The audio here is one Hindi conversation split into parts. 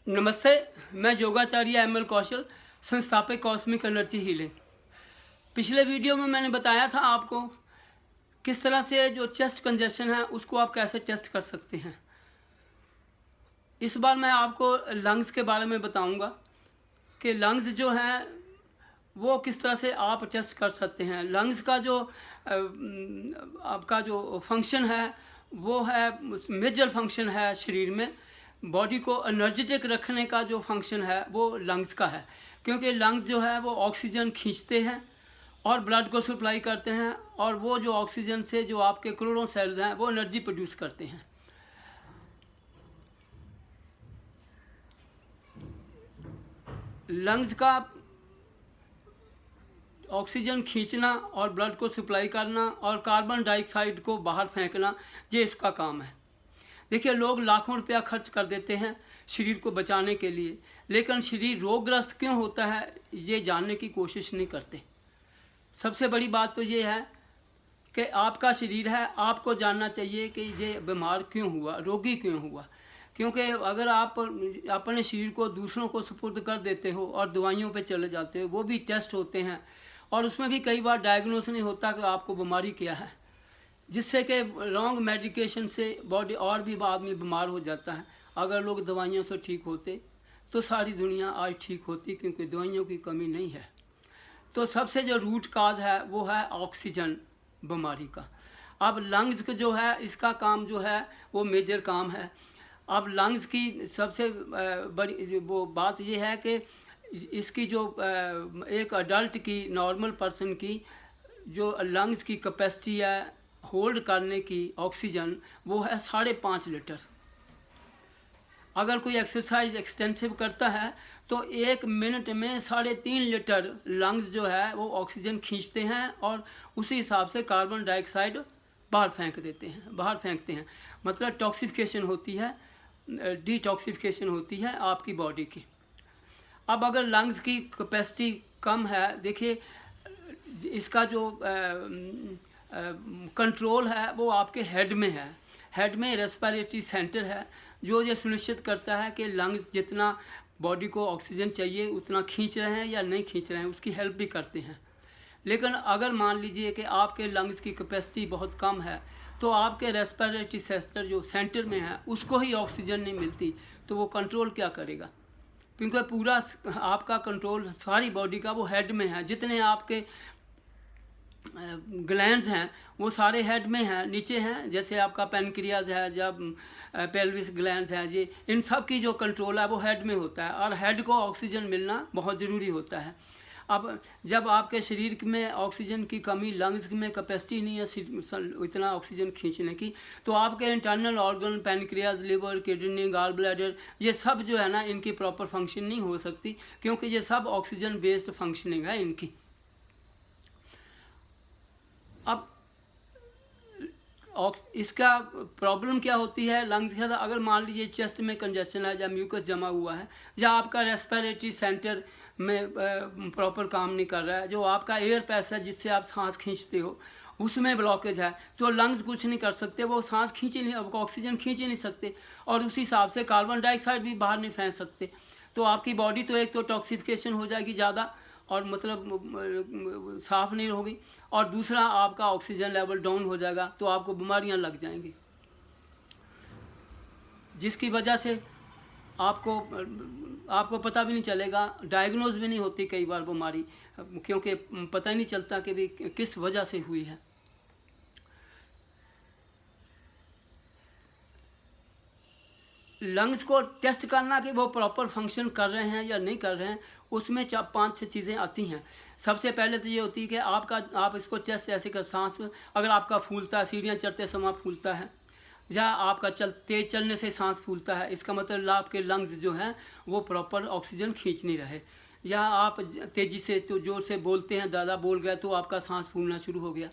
नमस्ते, मैं योगाचार्य एम एल कौशल, संस्थापक कॉस्मिक एनर्जी हीलिंग। पिछले वीडियो में मैंने बताया था आपको किस तरह से जो चेस्ट कंजेशन है उसको आप कैसे टेस्ट कर सकते हैं। इस बार मैं आपको लंग्स के बारे में बताऊंगा कि लंग्स जो हैं वो किस तरह से आप टेस्ट कर सकते हैं। लंग्स का जो आपका जो फंक्शन है वो है मेजर फंक्शन है शरीर में। बॉडी को एनर्जेटिक रखने का जो फंक्शन है वो लंग्स का है, क्योंकि लंग्स जो है वो ऑक्सीजन खींचते हैं और ब्लड को सप्लाई करते हैं, और वो जो ऑक्सीजन से जो आपके करोड़ों सेल्स हैं वो एनर्जी प्रोड्यूस करते हैं। लंग्स का ऑक्सीजन खींचना और ब्लड को सप्लाई करना और कार्बन डाइऑक्साइड को बाहर फेंकना, ये इसका काम है। देखिए, लोग लाखों रुपया खर्च कर देते हैं शरीर को बचाने के लिए, लेकिन शरीर रोगग्रस्त क्यों होता है ये जानने की कोशिश नहीं करते। सबसे बड़ी बात तो ये है कि आपका शरीर है, आपको जानना चाहिए कि ये बीमार क्यों हुआ, रोगी क्यों हुआ। क्योंकि अगर आप अपने शरीर को दूसरों को सुपुर्द कर देते हो और दवाइयों पे चले जाते हो, वो भी टेस्ट होते हैं और उसमें भी कई बार डायग्नोस नहीं होता कि आपको बीमारी क्या है, जिससे कि रॉन्ग मेडिकेशन से बॉडी और भी आदमी बीमार हो जाता है। अगर लोग दवाइयों से ठीक होते तो सारी दुनिया आज ठीक होती, क्योंकि दवाइयों की कमी नहीं है। तो सबसे जो रूट काज है वो है ऑक्सीजन बीमारी का। अब लंग्स का जो है इसका काम जो है वो मेजर काम है। अब लंग्स की सबसे बड़ी वो बात ये है कि इसकी जो एक अडल्ट की, नॉर्मल पर्सन की जो लंग्स की कैपेसिटी है होल्ड करने की ऑक्सीजन, वो है 5.5 लीटर। अगर कोई एक्सरसाइज एक्सटेंसिव करता है तो 1 मिनट में 3.5 लीटर लंग्स जो है वो ऑक्सीजन खींचते हैं और उसी हिसाब से कार्बन डाइऑक्साइड बाहर फेंकते हैं। मतलब टॉक्सिफिकेशन होती है, डिटॉक्सिफिकेशन होती है आपकी बॉडी की। अब अगर लंग्स की कैपेसिटी कम है, देखिए इसका जो कंट्रोल है वो आपके हेड में है। हेड में रेस्पिरेटरी सेंटर है जो ये सुनिश्चित करता है कि लंग्स जितना बॉडी को ऑक्सीजन चाहिए उतना खींच रहे हैं या नहीं खींच रहे हैं, उसकी हेल्प भी करते हैं। लेकिन अगर मान लीजिए कि आपके लंग्स की कैपेसिटी बहुत कम है तो आपके रेस्पिरेटरी सेंटर जो सेंटर में है उसको ही ऑक्सीजन नहीं मिलती, तो वो कंट्रोल क्या करेगा? क्योंकि पूरा आपका कंट्रोल सारी बॉडी का वो हेड में है। जितने आपके ग्लैंड्स हैं वो सारे हेड में हैं, नीचे हैं। जैसे आपका पैनक्रियाज है, जब पेल्विस ग्लैंड्स हैं, ये इन सब की जो कंट्रोल है वो हेड में होता है, और हेड को ऑक्सीजन मिलना बहुत ज़रूरी होता है। अब जब आपके शरीर में ऑक्सीजन की कमी, लंग्स में कैपेसिटी नहीं है इतना ऑक्सीजन खींचने की, तो आपके internal organ, pancreas, liver, kidney, gall bladder, ये सब जो है ना, इनकी प्रॉपर फंक्शन नहीं हो सकती, क्योंकि ये सब ऑक्सीजन बेस्ड फंक्शनिंग है इनकी। अब इसका प्रॉब्लम क्या होती है लंग्स के साथ? अगर मान लीजिए चेस्ट में कंजेशन है या म्यूकस जमा हुआ है या आपका रेस्पिरेटरी सेंटर में प्रॉपर काम नहीं कर रहा है, जो आपका एयर पैस है जिससे आप सांस खींचते हो उसमें ब्लॉकेज है, तो लंग्स कुछ नहीं कर सकते, वो सांस खींच ही नहीं, ऑक्सीजन खींच ही नहीं सकते और उसी हिसाब से कार्बन डाइऑक्साइड भी बाहर नहीं फेंक सकते। तो आपकी बॉडी तो एक तो टॉक्सिफिकेशन हो जाएगी ज़्यादा और मतलब साफ नहीं होगी, और दूसरा आपका ऑक्सीजन लेवल डाउन हो जाएगा, तो आपको बीमारियां लग जाएंगी, जिसकी वजह से आपको पता भी नहीं चलेगा, डायग्नोज भी नहीं होती कई बार बीमारी, क्योंकि पता ही नहीं चलता कि भी किस वजह से हुई है। लंग्स को टेस्ट करना कि वो प्रॉपर फंक्शन कर रहे हैं या नहीं कर रहे हैं, उसमें 5-6 चीज़ें आती हैं। सबसे पहले तो ये होती है कि आप इसको चेस्ट ऐसे कर, सांस अगर आपका फूलता है, सीढ़ियाँ चढ़ते समय फूलता है, या आपका तेज़ चलने से सांस फूलता है, इसका मतलब आपके लंग्स जो हैं वो प्रॉपर ऑक्सीजन खींच नहीं रहे। या आप तेज़ी से तो जोर से बोलते हैं, ज़्यादा बोल गए तो आपका सांस फूलना शुरू हो गया।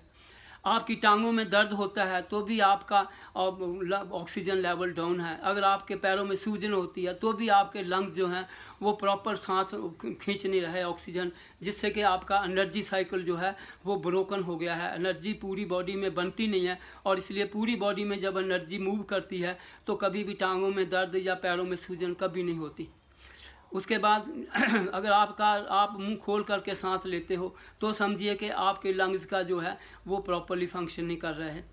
आपकी टांगों में दर्द होता है तो भी आपका ऑक्सीजन लेवल डाउन है। अगर आपके पैरों में सूजन होती है तो भी आपके लंग्स जो हैं वो प्रॉपर सांस खींच नहीं रहे ऑक्सीजन, जिससे कि आपका एनर्जी साइकिल जो है वो ब्रोकन हो गया है। एनर्जी पूरी बॉडी में बनती नहीं है, और इसलिए पूरी बॉडी में जब एनर्जी मूव करती है तो कभी भी टांगों में दर्द या पैरों में सूजन कभी नहीं होती। उसके बाद अगर आप मुंह खोल करके सांस लेते हो तो समझिए कि आपके लंग्स का जो है वो प्रॉपरली फंक्शन नहीं कर रहे हैं।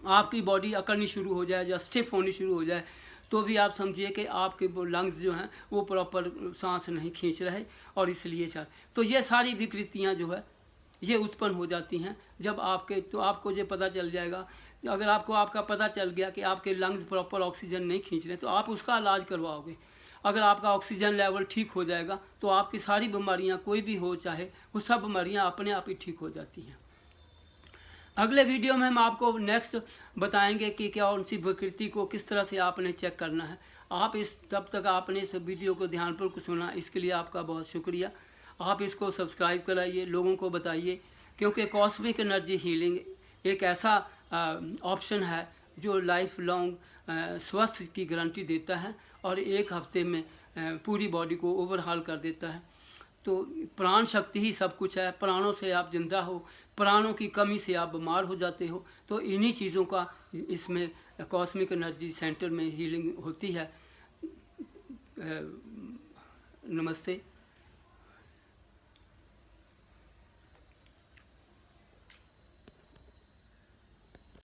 आपकी बॉडी अकड़नी शुरू हो जाए या स्टिफ होनी शुरू हो जाए तो भी आप समझिए कि आपके लंग्स जो हैं वो प्रॉपर सांस नहीं खींच रहे, और इसलिए तो ये सारी विकृतियाँ जो है ये उत्पन्न हो जाती हैं जब आपको ये पता चल जाएगा। अगर आपका पता चल गया कि आपके लंग्स प्रॉपर ऑक्सीजन नहीं खींच रहे तो आप उसका इलाज करवाओगे। अगर आपका ऑक्सीजन लेवल ठीक हो जाएगा तो आपकी सारी बीमारियां कोई भी हो चाहे वो सब बीमारियां अपने आप ही ठीक हो जाती हैं। अगले वीडियो में हम आपको नेक्स्ट बताएंगे कि क्या उनकी विकृति को किस तरह से आपने चेक करना है। तब तक आपने इस वीडियो को ध्यानपूर्वक सुना, इसके लिए आपका बहुत शुक्रिया। आप इसको सब्सक्राइब कराइए, लोगों को बताइए, क्योंकि कॉस्मिक एनर्जी हीलिंग एक ऐसा ऑप्शन है जो लाइफ लॉन्ग स्वास्थ्य की गारंटी देता है और एक हफ्ते में पूरी बॉडी को ओवरहाल कर देता है। तो प्राण शक्ति ही सब कुछ है, प्राणों से आप जिंदा हो, प्राणों की कमी से आप बीमार हो जाते हो। तो इन्हीं चीज़ों का इसमें कॉस्मिक एनर्जी सेंटर में हीलिंग होती है। नमस्ते।